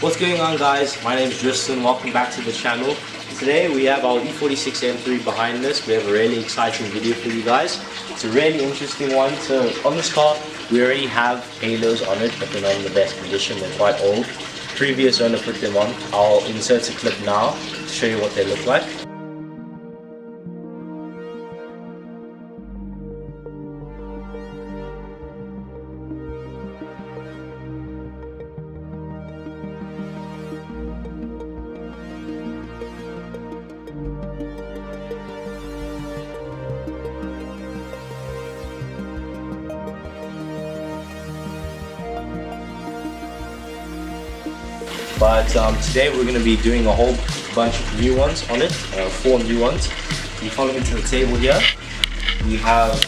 What's going on, guys? My name is Tristan. Welcome back to the channel. Today we have our e46 M3 behind us. We have a really exciting video for you guys. It's a really interesting one. So on this car we already have halos on it, but they're not in the best condition. They're quite old. Previous owner put them on. I'll insert a clip now to show you what they look like. But today we're going to be doing a whole bunch of new ones on it, 4 new ones. You follow me to the table here. We have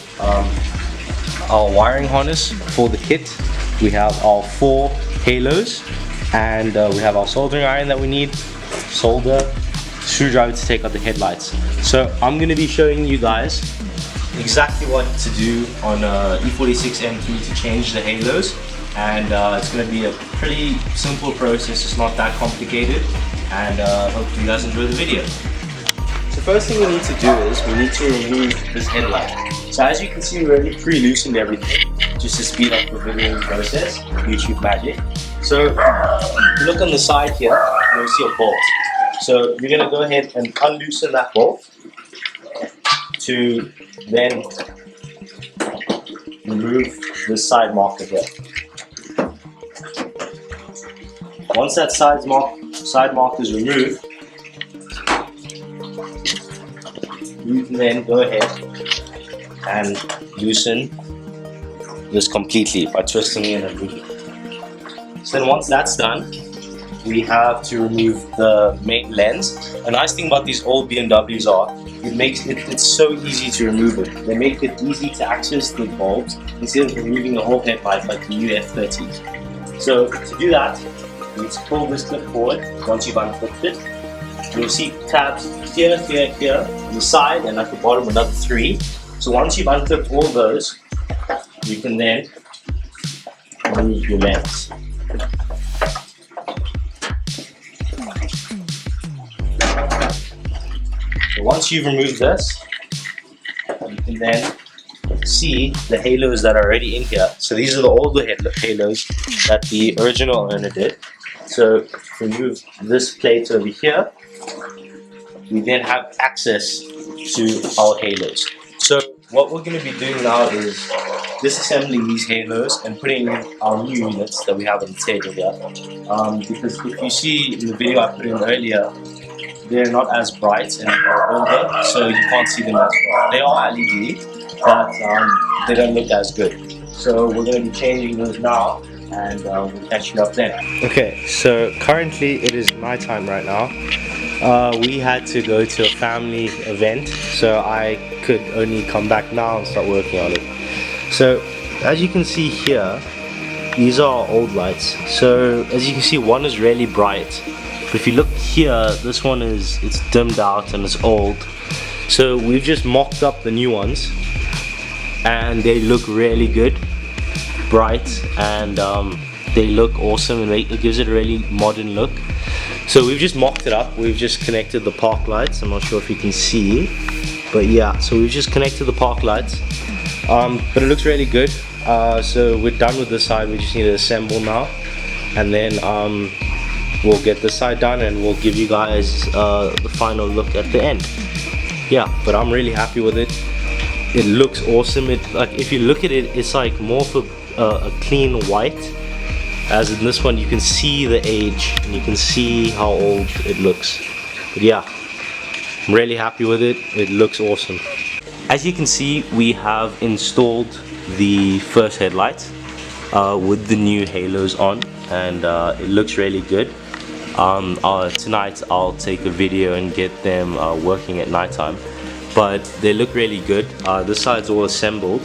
our wiring harness for the kit. We have our 4 halos, and we have our soldering iron that we need, solder, screwdriver to take out the headlights. So I'm going to be showing you guys exactly what to do on e46 M3 to change the halos. And it's going to be a pretty simple process. It's not that complicated, and hope you guys enjoy the video. So first thing we need to do is we need to remove this headlight. So as you can see, we already pre-loosened everything just to speed up the video process. YouTube magic. So if you look on the side here, you'll see a bolt. So you're going to go ahead and unloosen that bolt to then remove this side marker here. Once that side mark is removed, you can then go ahead and loosen this completely by twisting in and moving. So then once that's done, we have to remove the main lens. A nice thing about these old BMWs are, it's so easy to remove it. They make it easy to access the bulbs instead of removing the whole headlight like the new F30. So to do that, you need to pull this clip forward. Once you've unclipped it, you'll see tabs here, on the side, and at the bottom another 3. So once you've unclipped all those, you can then remove your lens. So once you've removed this, you can then see the halos that are already in here. So these are the older halos that the original owner did. So remove this plate over here, we then have access to our halos. So what we're going to be doing now is disassembling these halos and putting in our new units that we have on the table here. Because if you see in the video I put in earlier, they're not as bright and older, so you can't see them as well. They are LED, but they don't look as good. So we're going to be changing those now, and we'll catch you up then. Okay, so currently it is nighttime right now. We had to go to a family event, so I could only come back now and start working on it. So as you can see here, these are our old lights. So as you can see, one is really bright, but if you look here, this one it's dimmed out and it's old. So we've just mocked up the new ones, and they look really good, bright, and they look awesome, and it gives it a really modern look. So we've just mocked it up. We've just connected the park lights. I'm not sure if you can see, but yeah, so we've just connected the park lights, but it looks really good. So we're done with this side. We just need to assemble now, and then we'll get this side done, and we'll give you guys the final look at the end. Yeah, but I'm really happy with it. It looks awesome. Like, if you look at it, it's like more of a clean white, as in this one you can see the age and you can see how old it looks. But yeah, I'm really happy with it. It looks awesome. As you can see, we have installed the first headlight with the new halos on, and it looks really good. Tonight I'll take a video and get them working at nighttime, but they look really good. This side's all assembled.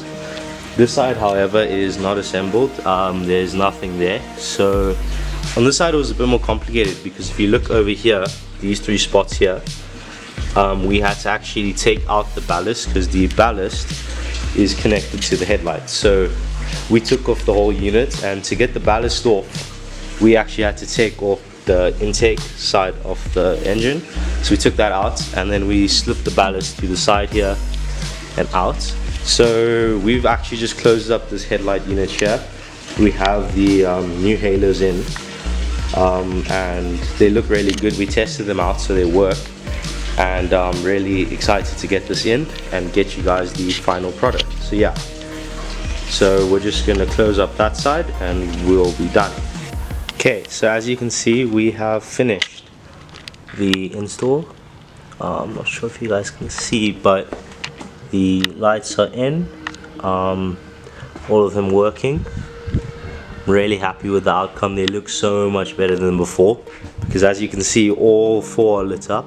This side, however, is not assembled. There's nothing there. So on this side it was a bit more complicated, because if you look over here, these 3 spots here, we had to actually take out the ballast, because the ballast is connected to the headlights. So we took off the whole unit, and to get the ballast off, we actually had to take off the intake side of the engine, so we took that out and then we slipped the ballast to the side here and out. So we've actually just closed up this headlight unit here. We have the new halos in, and they look really good. We tested them out, so they work, and I'm really excited to get this in and get you guys the final product. So yeah, so we're just gonna close up that side and we'll be done. Okay, so as you can see, we have finished the install. I'm not sure if you guys can see, but the lights are in, all of them working. Really happy with the outcome. They look so much better than before, because as you can see, all 4 are lit up,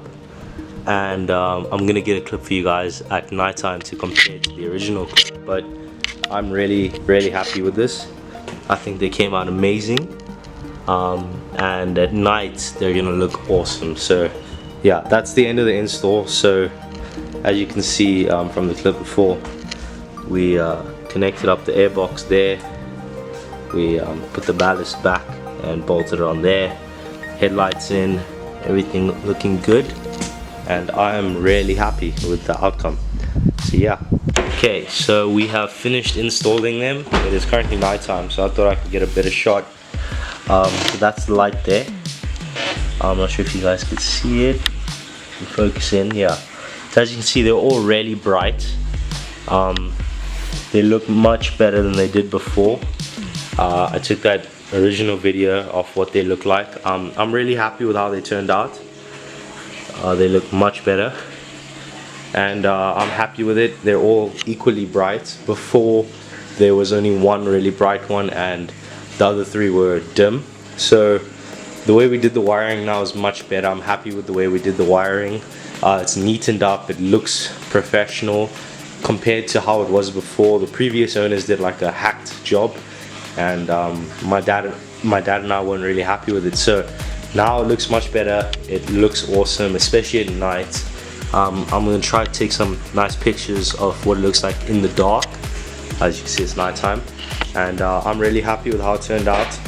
and I'm gonna get a clip for you guys at nighttime to compare to the original clip. But I'm really happy with this. I think they came out amazing, and at night they're gonna look awesome. So yeah, that's the end of the install. So as you can see from the clip before, we connected up the airbox there. We put the ballast back and bolted it on there. Headlights in, everything looking good, and I am really happy with the outcome. So yeah. Okay, so we have finished installing them. It is currently nighttime, so I thought I could get a better shot. So that's the light there. I'm not sure if you guys could see it. Focus in, yeah. So as you can see, they're all really bright. They look much better than they did before. I took that original video of what they look like. I'm really happy with how they turned out. They look much better, and I'm happy with it. They're all equally bright. Before, there was only one really bright one and the other 3 were dim. So the way we did the wiring now is much better. I'm happy with the way we did the wiring. It's neatened up, it looks professional compared to how it was before. The previous owners did like a hacked job, and my dad and I weren't really happy with it. So now it looks much better. It looks awesome, especially at night. I'm gonna try to take some nice pictures of what it looks like in the dark. As you can see, it's nighttime, and I'm really happy with how it turned out.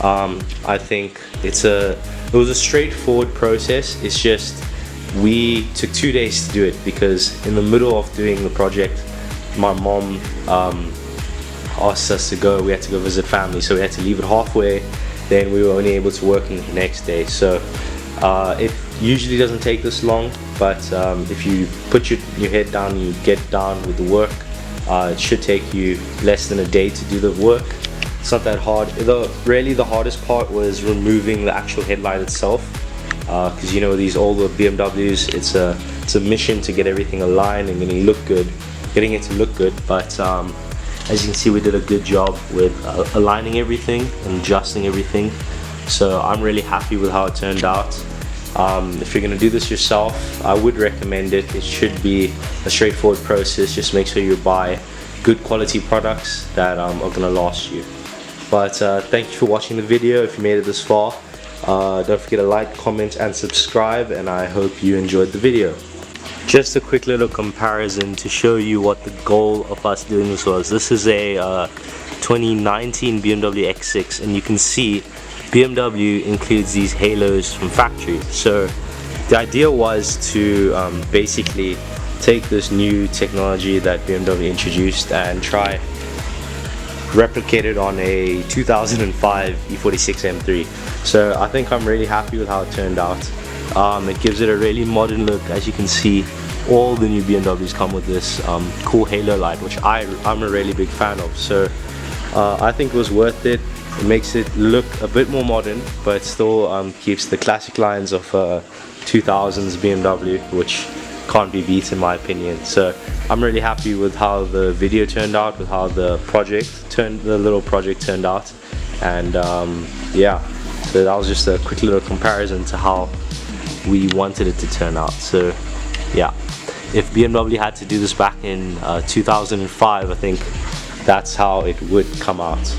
I think it was a straightforward process. It's just we took 2 days to do it, because in the middle of doing the project, my mom asked us to go. We had to go visit family, so we had to leave it halfway. Then we were only able to work in the next day. So it usually doesn't take this long, but if you put your head down, you get down with the work, it should take you less than a day to do the work. It's not that hard. Really the hardest part was removing the actual headlight itself, because you know, these older BMWs, it's a mission to get everything aligned and getting it to look good. But as you can see, we did a good job with aligning everything and adjusting everything. So I'm really happy with how it turned out. If you're going to do this yourself, I would recommend it. It should be a straightforward process. Just make sure you buy good quality products that are going to last you. But thank you for watching the video. If you made it this far, don't forget to like, comment and subscribe, and I hope you enjoyed the video. Just a quick little comparison to show you what the goal of us doing this was. This is a 2019 BMW X6, and you can see BMW includes these halos from factory. So the idea was to basically take this new technology that BMW introduced and try replicate it on a 2005 e46 M3. So I think I'm really happy with how it turned out. It gives it a really modern look. As you can see, all the new BMWs come with this cool halo light, which I'm a really big fan of. So I think it was worth it. It makes it look a bit more modern, but still keeps the classic lines of 2000s BMW, which can't be beat in my opinion. So I'm really happy with how the video turned out, with how the little project turned out, and yeah, so that was just a quick little comparison to how we wanted it to turn out. So yeah, if BMW had to do this back in 2005, I think that's how it would come out.